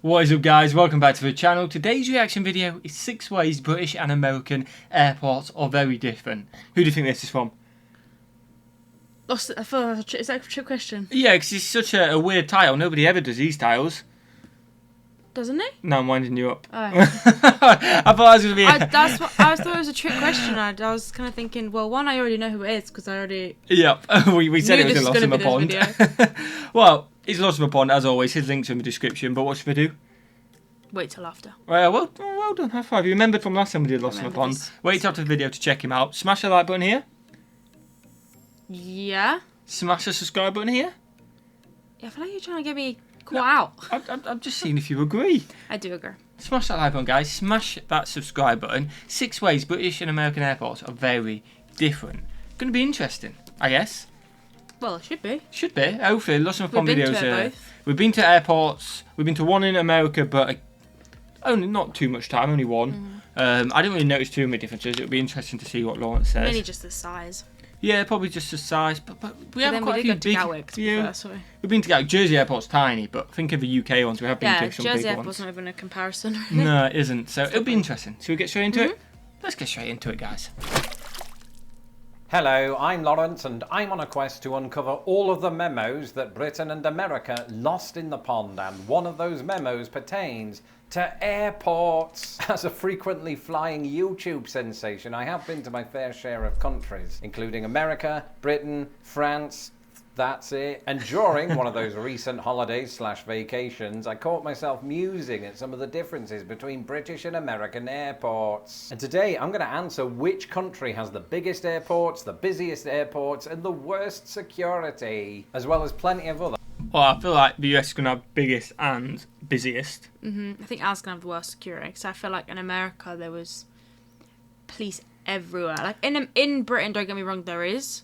What is up, guys? Welcome back to the channel. Today's reaction video is 6 ways British and American airports are very different. Who do you think this is from? Is that a trick question? Yeah, because it's such a weird title. Nobody ever does these titles. Doesn't he? No, I'm winding you up. Oh. I thought I was going to be... I thought it was a trick question. I was kind of thinking, well, one, I already know who it is because I already... Yep, we said it was in Lost in the Pond. Well, it's Lost in the Pond, as always. His link's in the description, but what should we do? Wait till after. Well done, high five. You remembered from last time we did Lost in the Pond. Wait till after the video to check him out. Smash the like button here. Yeah? Smash the subscribe button here. Yeah, I feel like you're trying to get me caught out. I'm just seeing if you agree. I do agree. Smash that like button, guys. Smash that subscribe button. 6 ways British and American airports are very different. Going to be interesting, I guess. Well, it should be. Should be. Hopefully, lots of fun We've been videos. to it both. We've been to airports. We've been to one in America, but only not too much time. Only one. I didn't really notice too many differences. It'll be interesting to see what Lawrence says. Mainly just the size. Yeah, probably just the size. But we have quite a few big. We've been to Gatwick. Jersey Airport's tiny, but think of the UK ones. We have been to some Jersey big Airport's ones. not even a comparison. Really. No, it isn't. So it'll be interesting. Shall we get straight into it? Let's get straight into it, guys. Hello, I'm Lawrence and I'm on a quest to uncover all of the memos that Britain and America lost in the pond, and one of those memos pertains to airports. As a frequently flying YouTube sensation, I have been to my fair share of countries, including America, Britain, France, that's it. And during one of those recent holidays/vacations, I caught myself musing at some of the differences between British and American airports. And today I'm going to answer which country has the biggest airports, the busiest airports, and the worst security, as well as plenty of other. Well, I feel like the US is going to have biggest and busiest. I think Al's going to have the worst security, because I feel like in America there was police everywhere. Like in Britain, don't get me wrong, there is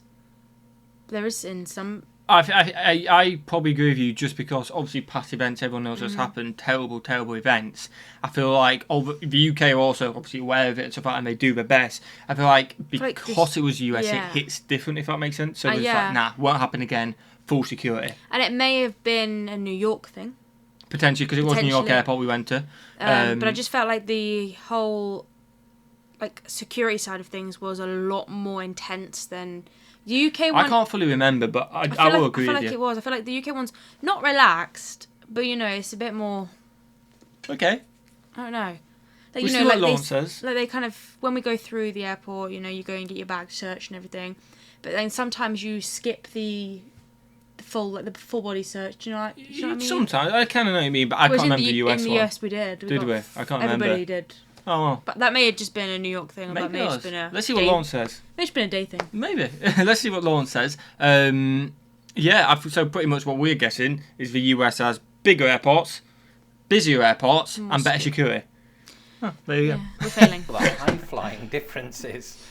in some... I probably agree with you, just because obviously past events, everyone knows what's happened, terrible events. I feel like the UK are also obviously aware of it and stuff like that, and they do their best. I feel like because it was US, it hits different, if that makes sense. So it's like, nah, won't happen again, full security. And it may have been a New York thing. Potentially, because it was New York Airport we went to. But I just felt like the whole security side of things was a lot more intense than... The UK one... I can't fully remember, but I will agree with you. I feel like it was. I feel like the UK one's not relaxed, but, you know, it's a bit more... Okay. I don't know. Like, We'll see what Lawrence says. Like, they kind of... When we go through the airport, you know, you go and get your bag searched and everything. But then sometimes you skip the full body search, you know what I mean? Sometimes. I kind of know what you mean, but I can't remember the US one. In the US we did. Did we? I can't remember. Everybody did. Oh, well. But that may have just been a New York thing. Or that may have just been a Let's see what Lawrence says. May have just been a day thing. Maybe. Let's see what Lawrence says. So pretty much what we're guessing is the US has bigger airports, busier airports, and better security. Oh, there you go. We're failing. High-flying differences.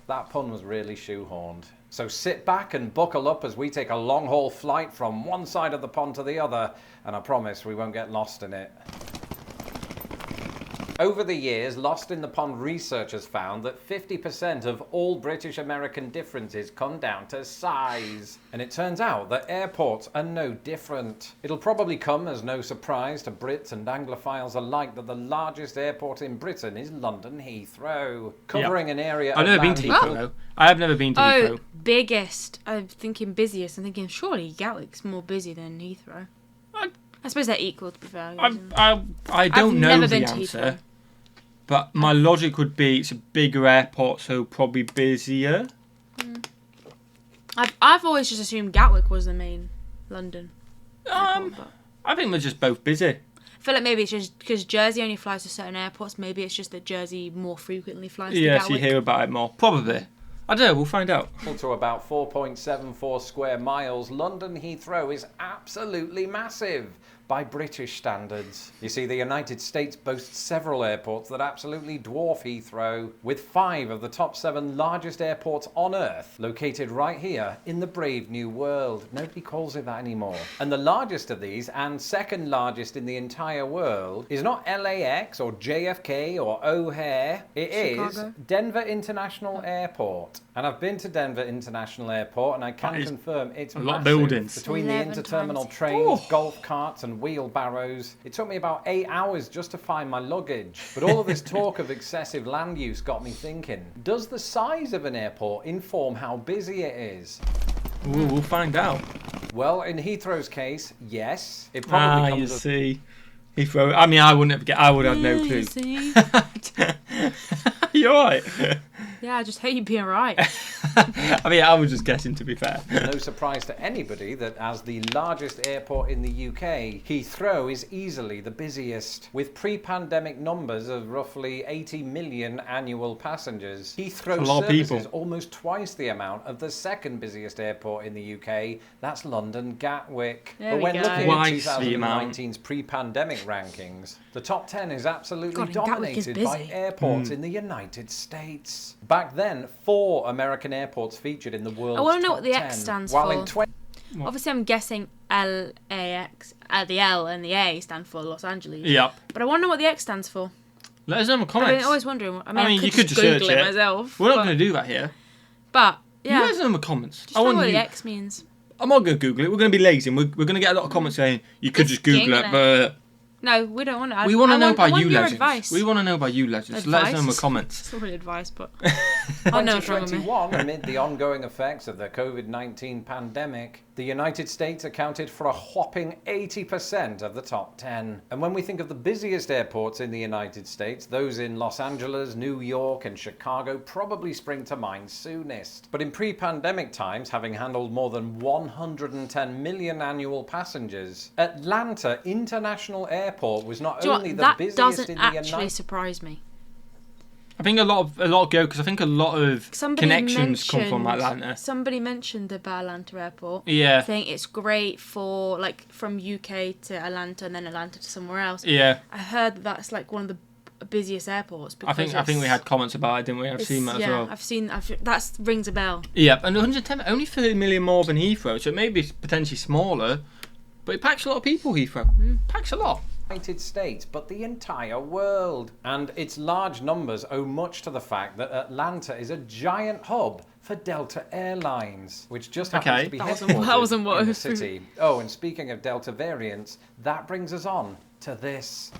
That pun was really shoehorned. So sit back and buckle up as we take a long-haul flight from one side of the pond to the other, and I promise we won't get lost in it. Over the years, Lost in the Pond researchers found that 50% of all British-American differences come down to size. And it turns out that airports are no different. It'll probably come as no surprise to Brits and Anglophiles alike that the largest airport in Britain is London Heathrow, covering an area I've never been to Heathrow. I have never been to Heathrow. Biggest. I'm thinking busiest. I'm thinking surely Gatwick's more busy than Heathrow. I suppose they're equal, to be fair. I don't know the answer, but my logic would be it's a bigger airport, so probably busier. I've always just assumed Gatwick was the main London airport, I think they're just both busy. I feel like maybe it's just because Jersey only flies to certain airports. Maybe it's just that Jersey more frequently flies to Gatwick. Yes, you hear about it more. Probably. I don't know, we'll find out. To about 4.74 square miles, London Heathrow is absolutely massive by British standards. You see, the United States boasts several airports that absolutely dwarf Heathrow, with 5 of the top 7 largest airports on Earth located right here in the brave new world. Nobody calls it that anymore. And the largest of these, and second largest in the entire world, is not LAX or JFK or O'Hare. It is Denver International Airport. And I've been to Denver International Airport, and I can confirm it's a lot of buildings between the interterminal trains, golf carts, and and wheelbarrows. It took me about 8 hours just to find my luggage. But all of this talk of excessive land use got me thinking, does the size of an airport inform how busy it is? Ooh, we'll find out. Well, in Heathrow's case, yes. It probably comes you as... see. Heathrow. I mean, I would have no clue. You're right. Yeah, I just hate you being right. I mean, I was just guessing, to be fair. No surprise to anybody that as the largest airport in the UK, Heathrow is easily the busiest. With pre-pandemic numbers of roughly 80 million annual passengers, Heathrow services almost twice the amount of the second busiest airport in the UK. That's London Gatwick. But when looking at 2019's pre-pandemic rankings, the top 10 is absolutely dominated by airports in the United States. Back then, 4 American airports featured in the world's top 10. I want to know what the X stands for. Obviously, I'm guessing LAX. The L and the A stand for Los Angeles. Yep. But I want to know what the X stands for. Let us know in the comments. I've been always wondering. I mean, you could just Google it myself. We're not going to do that here. But, yeah. Let us know in the comments. Just know what the X means. I'm not going to Google it. We're going to be lazy. And we're going to get a lot of comments saying, you could just Google it, but... No, we don't want to. We want to know about you, legends. Advice. We want to know about you, legends. So let us know in the comments. It's not really advice, but... 2021, amid the ongoing effects of the COVID-19 pandemic, the United States accounted for a whopping 80% of the top 10. And when we think of the busiest airports in the United States, those in Los Angeles, New York, and Chicago probably spring to mind soonest. But in pre-pandemic times, having handled more than 110 million annual passengers, Atlanta International Airport was not only the busiest in the United States. That doesn't actually surprise me. I think a lot go because I think a lot of connections come from Atlanta. Somebody mentioned about Atlanta Airport. Yeah. Saying it's great for like from UK to Atlanta and then Atlanta to somewhere else. Yeah. I heard that's like one of the busiest airports. I think we had comments about it, didn't we? I've seen that as well. That rings a bell. Yeah, and 110, only 30 million more than Heathrow, so maybe it's potentially smaller, but it packs a lot of people. Heathrow packs a lot. United States, but the entire world. And its large numbers owe much to the fact that Atlanta is a giant hub for Delta Airlines, which just happens to be headquartered in the city. Oh, and speaking of Delta variants, that brings us on to this.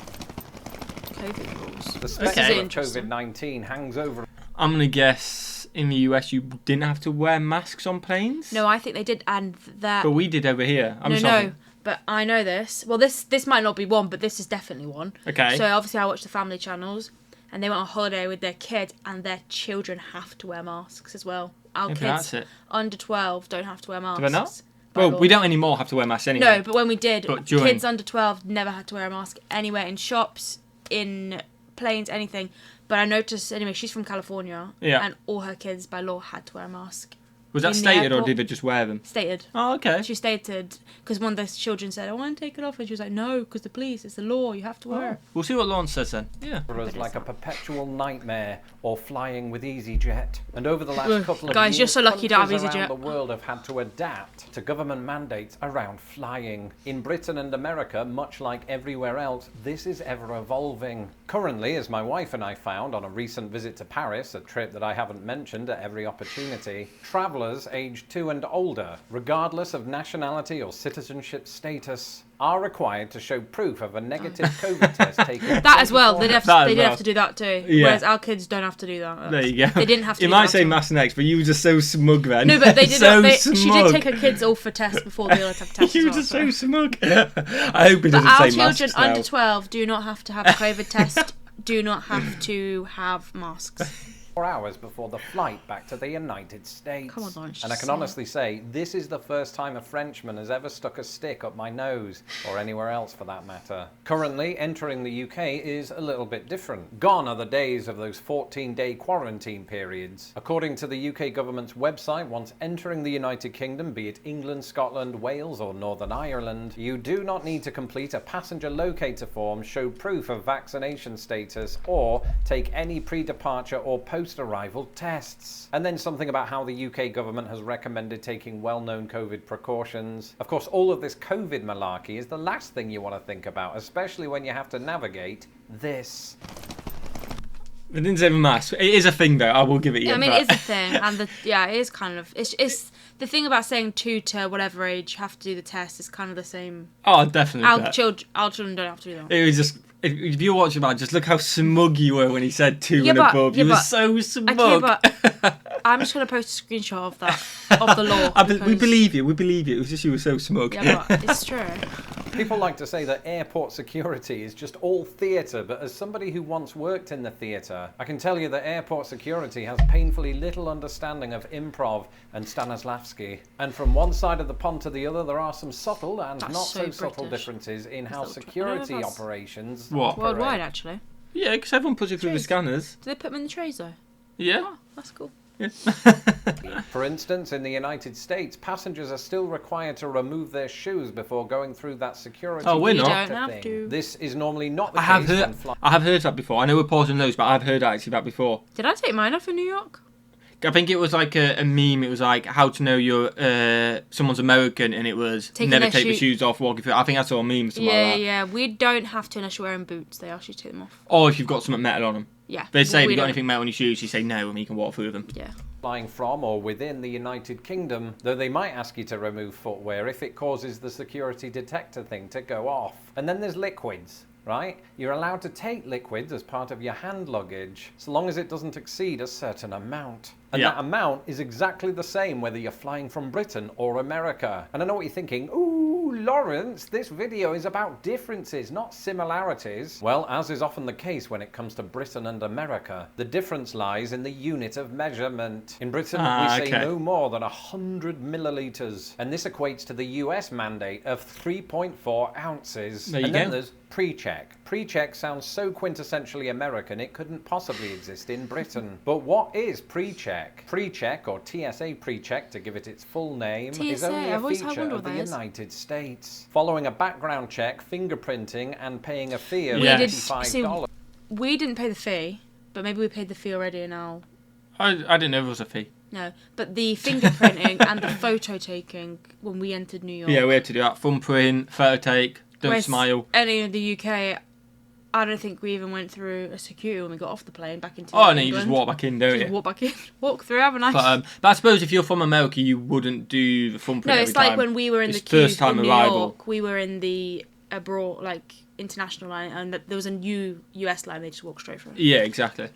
COVID rules. The spectre of COVID-19 hangs over. I'm going to guess in the US you didn't have to wear masks on planes? No, I think they did, and that... But we did over here. No. But I know this. Well, this might not be one, but this is definitely one. Okay. So obviously I watch the family channels, and they went on holiday with their kids, and their children have to wear masks as well. Our kids under 12 don't have to wear masks. Do they not? Well, we don't anymore have to wear masks anyway. No, but when we did, kids under 12 never had to wear a mask anywhere, in shops, in planes, anything. But I noticed, anyway, she's from California, and all her kids by law had to wear a mask. Was that stated or did they just wear them? Stated. Oh, okay. She stated, because one of the children said, I want to take it off. And she was like, no, because the police, it's the law, you have to wear it. We'll see what Lawrence says then. Yeah. For us like a perpetual nightmare or flying with EasyJet. And over the last couple of guys, years, you're so lucky to have countries EasyJet. around the world have had to adapt to government mandates around flying. In Britain and America, much like everywhere else, this is ever evolving. Currently, as my wife and I found on a recent visit to Paris, a trip that I haven't mentioned at every opportunity, travellers aged 2 and older, regardless of nationality or citizenship status, are required to show proof of a negative COVID test taken. That as well. They did have to do that too. Yeah. Whereas our kids don't have to do that. There you go. They didn't have to. You might say mass next, but you were just so smug then. No, but they did. Smug. She did take her kids all for tests before they all had to have tests. You were just so smug. I hope it doesn't say masks. Our children under 12 do not have to have a COVID test. Do not have to have masks. 4 hours before the flight back to the United States. Come on, Lawrence. And I can honestly say, this is the first time a Frenchman has ever stuck a stick up my nose, or anywhere else for that matter. Currently, entering the UK is a little bit different. Gone are the days of those 14-day quarantine periods. According to the UK government's website, once entering the United Kingdom, be it England, Scotland, Wales, or Northern Ireland, you do not need to complete a passenger locator form, show proof of vaccination status, or take any pre-departure or post-arrival tests. And then something about how the UK government has recommended taking well-known COVID precautions. Of course, all of this COVID malarkey is the last thing you want to think about, especially when you have to navigate this. They didn't say mask. It is a thing, though. I will give it you. I mean, it is a thing, and it is kind of. It's the thing about saying 2 to whatever age you have to do the test is kind of the same. Oh, definitely. Our children don't have to do that. It was just. If you're watching that, just look how smug you were when he said 2 and above. You were so smug. Okay, but I'm just going to post a screenshot of that, of the law. We believe you. It was just you were so smug. Yeah, but it's true. People like to say that airport security is just all theatre, but as somebody who once worked in the theatre, I can tell you that airport security has painfully little understanding of improv and Stanislavski. And from one side of the pond to the other, there are some subtle and not so subtle differences in how security operations operate. Worldwide, actually. Yeah, because everyone puts it through the scanners. Do they put them in the trays, though? Yeah. Oh, that's cool. Yeah. For instance, in the United States, passengers are still required to remove their shoes before going through that security. Oh, we're not. You don't have to. This is normally not the case when flying. I have heard that before. I know we're pausing those, but I've heard actually that before. Did I take mine off in New York? I think it was like a meme. It was like how to know you're someone's American, and it was never take the shoes off walking through. I think I saw a meme. Something like that. Yeah. We don't have to unless you're wearing boots. They ask you to take them off. Or if you've got something metal on them. Yeah. They say if you've got anything metal on your shoes, you say no, and you can walk through them. Yeah. Flying from or within the United Kingdom, though they might ask you to remove footwear if it causes the security detector thing to go off. And then there's liquids, right? You're allowed to take liquids as part of your hand luggage, so long as it doesn't exceed a certain amount. And that amount is exactly the same whether you're flying from Britain or America. And I know what you're thinking, ooh, Lawrence, this video is about differences, not similarities. Well, as is often the case when it comes to Britain and America, the difference lies in the unit of measurement. In Britain, we say no more than 100 millilitres, and this equates to the US mandate of 3.4 ounces. There you and go. then there's pre-check. Pre-check sounds so quintessentially American it couldn't possibly exist in Britain. But what is pre-check? Pre-check, or TSA pre-check to give it its full name, is only a feature of the United States. Following a background check, fingerprinting, and paying a fee of $85. We didn't pay the fee, but maybe we paid the fee already and now... I didn't know there was a fee. No, but the fingerprinting and the photo taking when we entered New York. Yeah, we had to do that. Thumbprint, photo take, don't smile. Any of the UK... I don't think we even went through a security when we got off the plane back into England. No, you just walk back in, don't you? Just walk back in. Walk through, have a nice... But I suppose if you're from America, you wouldn't do the thumbprint every time. No, it's like when we were in the queue in New York, we were in the abroad, like, international line, and there was a new US line, they just walked straight through. Yeah, exactly.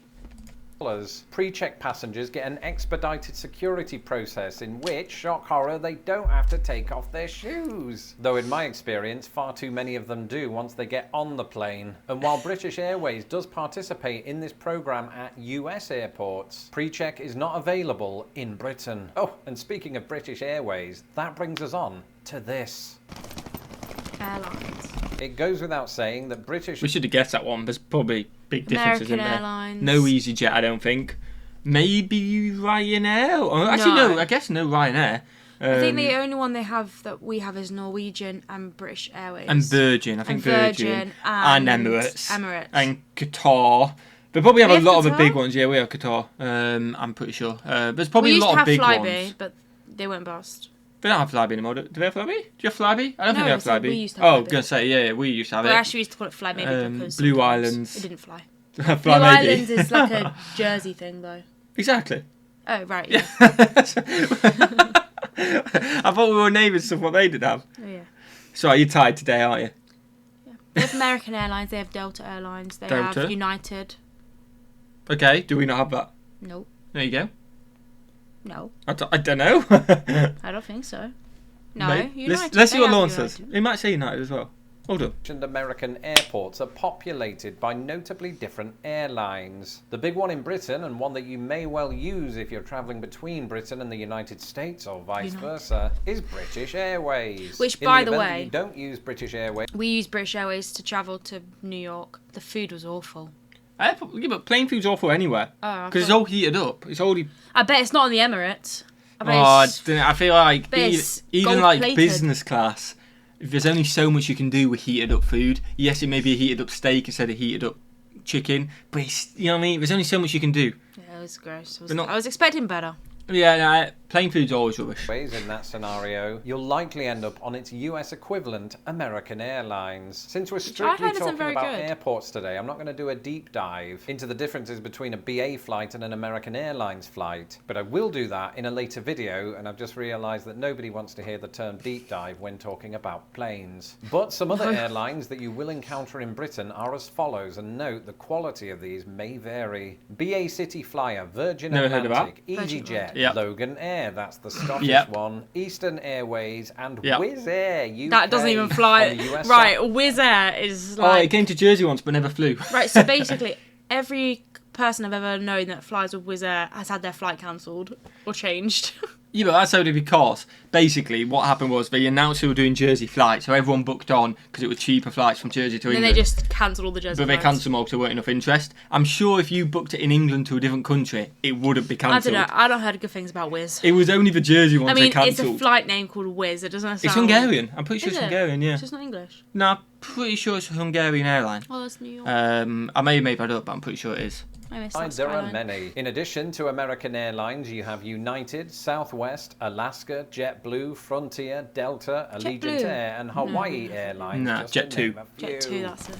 Pre-check passengers get an expedited security process in which, shock horror, they don't have to take off their shoes. Though in my experience, far too many of them do once they get on the plane. And while British Airways does participate in this program at US airports, pre-check is not available in Britain. Oh, and speaking of British Airways, that brings us on to this. Airlines. It goes without saying that British... We should have guessed that one. There's probably big differences American in there. Airlines. No EasyJet, I don't think. Maybe Ryanair? Oh, actually, no. I guess no Ryanair. I think the only one that we have is Norwegian and British Airways. And Virgin. I think Virgin. And Emirates. And Qatar. They probably have a lot of the big ones. Yeah, we have Qatar. I'm pretty sure. There's probably a lot of big ones. We used to have Flybe, but they went bust. They don't have Flybe anymore. Do they have Flybe? Do you have Flybe? I don't think they have Flybe. We used to have Flybe. Going to say, yeah, we used to have it. We actually used to call it Fly maybe because Blue Islands. It didn't fly. Fly Blue Islands is like a Jersey thing, though. Exactly. Oh, right, yeah. I thought we were neighbours, stuff what they did have. Oh, yeah. So you're tired today, aren't you? Yeah. They have American Airlines, they have Delta Airlines, they have United. Okay, do we not have that? Nope. There you go. No. I don't know. I don't think so. No, United. Let's see what Lawrence says. He might say United as well. Hold up. American airports are populated by notably different airlines. The big one in Britain, and one that you may well use if you're travelling between Britain and the United States or vice versa, is British Airways. Which, by the way, you don't use British Airways. We use British Airways to travel to New York. The food was awful. Yeah, but plain food's awful anywhere. Because it's all heated up. It's already... I bet it's not on the Emirates. I feel like even like plated. business class, there's only so much you can do with heated up food. Yes, it may be a heated up steak instead of heated up chicken, but you know what I mean? There's only so much you can do. Yeah, it was gross. I was expecting better. Yeah, Plain food's always rubbish. In that scenario, you'll likely end up on its US equivalent, American Airlines. Since we're strictly talking about airports today, I'm not going to do a deep dive into the differences between a BA flight and an American Airlines flight, but I will do that in a later video, and I've just realised that nobody wants to hear the term deep dive when talking about planes. But some other airlines that you will encounter in Britain are as follows, and note the quality of these may vary. BA City Flyer, Virgin Atlantic, EasyJet, Logan Air, that's the Scottish one, Eastern Airways, and Wizz Air UK. That doesn't even fly. Right, Wizz Air is like... Oh, it came to Jersey once but never flew. Right, so basically every person I've ever known that flies with Wizz Air has had their flight cancelled or changed. Yeah, but that's only because, basically, what happened was they announced they were doing Jersey flights, so everyone booked on because it was cheaper flights from Jersey to England. Then they just cancelled all the Jersey flights. But they cancelled them all because there weren't enough interest. I'm sure if you booked it in England to a different country, it wouldn't be cancelled. I don't know. I don't heard good things about Wizz. It was only the Jersey ones they cancelled. It's a flight name called Wizz. It doesn't sound... It's Hungarian. I'm pretty sure it's Hungarian, yeah. It's just not English? No, I'm pretty sure it's a Hungarian airline. Oh, that's New York. I may have made that up, but I'm pretty sure it is. There are many. In addition to American Airlines, you have United, Southwest, Alaska, JetBlue, Frontier, Delta, Allegiant Air, and Hawaii Airlines. No, Jet2. Jet2, that's it.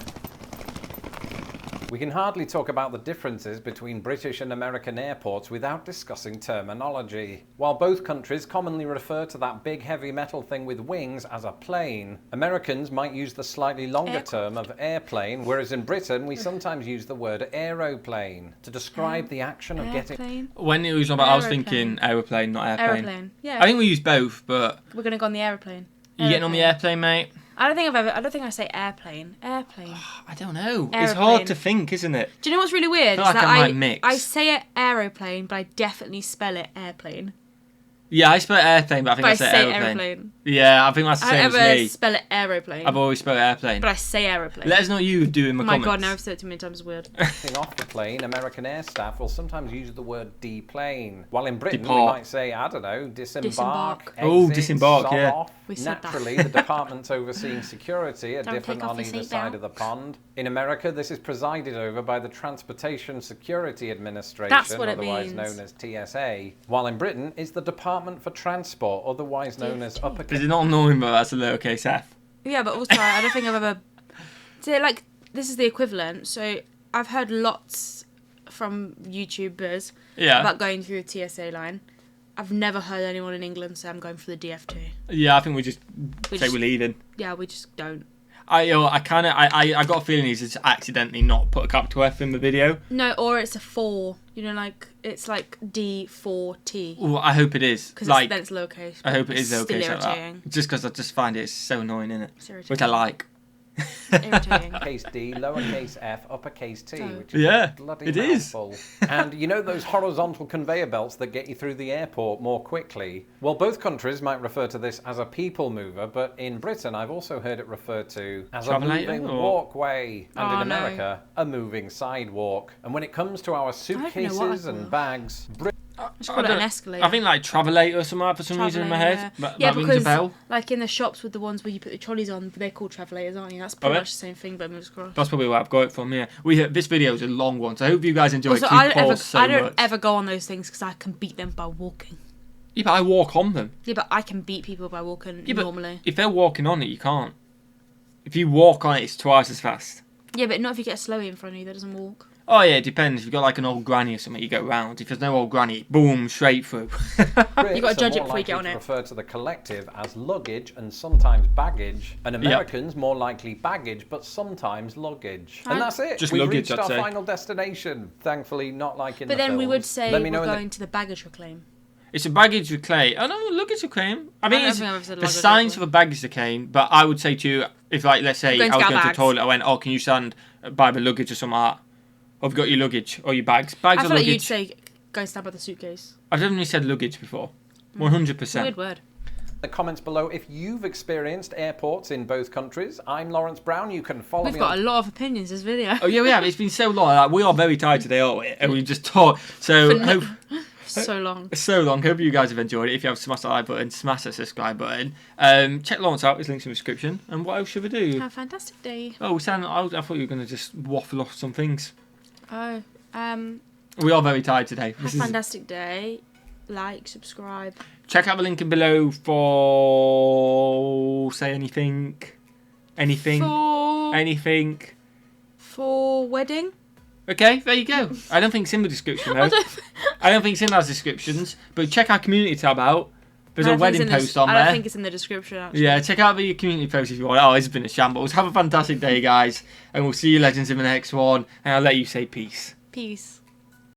We can hardly talk about the differences between British and American airports without discussing terminology. While both countries commonly refer to that big heavy metal thing with wings as a plane, Americans might use the slightly longer term of airplane, whereas in Britain we sometimes use the word aeroplane to describe the action of getting... When it was about, I was thinking aeroplane, not airplane. Aeroplane, yeah. I think we use both, but... We're going to go on the aeroplane. You getting on the airplane, mate? I don't think I say airplane. Airplane. I don't know. Aeroplane. It's hard to think, isn't it? Do you know what's really weird? I feel like I might mix. I say it aeroplane, but I definitely spell it airplane. Yeah, I spell it airplane, but I think I say aeroplane. Yeah, I think that's the same as me. I never spell it aeroplane. I've always spelled airplane. But I say aeroplane. Let us know what you do in the comments. Oh my god, now I've said it too many times, it's weird. Off the plane, American air staff will sometimes use the word deplane. While in Britain, we might say, I don't know, disembark. Exit, disembark, yeah. Off. Naturally, the departments overseeing security are different on either side of the pond. In America, this is presided over by the Transportation Security Administration, That's what otherwise known as TSA. While in Britain, it's the Department for Transport, otherwise known as uppercase. Is it not annoying, but that's a lowercase f? Yeah, but also, I don't think I've ever... So, like, this is the equivalent. So, I've heard lots from YouTubers about going through the TSA line. I've never heard anyone in England say I'm going for the DF2. Yeah, I think we just say we're leaving. Yeah, we just don't. I got a feeling he's just accidentally not put a capital F in the video. No, or it's a 4. You know, like, it's like D4T. Well, I hope it is. Because like, then it's lowercase. I hope it is lowercase like that. Just because I just find it so annoying, innit? Which I like. Irritating. Case D, lowercase f, uppercase T, which is bloody it mouthful. And you know those horizontal conveyor belts that get you through the airport more quickly? Well, both countries might refer to this as a people mover, but in Britain I've also heard it referred to as a moving walkway, and in America, a moving sidewalk. And when it comes to our suitcases and bags, I just call it an escalator. I think like Travelator or something for some reason in my head. Yeah, because like in the shops with the ones where you put the trolleys on, they're called Travelators, aren't you? That's pretty much the same thing, but moves across. That's probably where I've got it from. Yeah, this video is a long one, so I hope you guys enjoy it. I don't ever go on those things because I can beat them by walking. Yeah, but I walk on them. Yeah, but I can beat people by walking normally. If they're walking on it, you can't. If you walk on it, it's twice as fast. Yeah, but not if you get a slowie in front of you that doesn't walk. Oh yeah, it depends. If you've got like an old granny or something, you go round. If there's no old granny, boom, straight through. You've got to judge it before you get on it. Refer to the collective as luggage and sometimes baggage, and Americans more likely baggage but sometimes luggage. And that's it. Just We've luggage, reached I'd our say. final destination. Thankfully, not like in the films. But then we would say we're going to the baggage reclaim. It's a baggage reclaim. Oh no, luggage reclaim. I mean, it's the signs of a baggage reclaim. But I would say to you, if like let's say I was going to the toilet, I went, oh, can you stand by the luggage or something like that? Or have you got your luggage or your bags? Bags I or feel luggage? like you'd say go stand by the suitcase. I've definitely said luggage before. 100%. Weird word. The comments below if you've experienced airports in both countries. I'm Lawrence Brown. You can follow me. We've got a lot of opinions this video. Oh yeah, we have. It's been so long. Like, we are very tired today, aren't we? And we just talk. So so long. So long. Hope you guys have enjoyed it. If you have, smash that like button, smash that subscribe button. Check Lawrence out. His link's in the description. And what else should we do? Have a fantastic day. Oh, I thought you were going to just waffle off some things. Oh. We are very tired today. Have a fantastic day. like, subscribe. Check out the link below for... Say anything. Anything. For wedding. Okay, there you go. I don't think it's in the description, though. I don't think it's in those descriptions. But check our community tab out. There's a wedding post on there. I don't think it's in the description, actually. Yeah, check out the community post if you want. Oh, it's been a shambles. Have a fantastic day, guys. And we'll see you legends in the next one. And I'll let you say peace. Peace.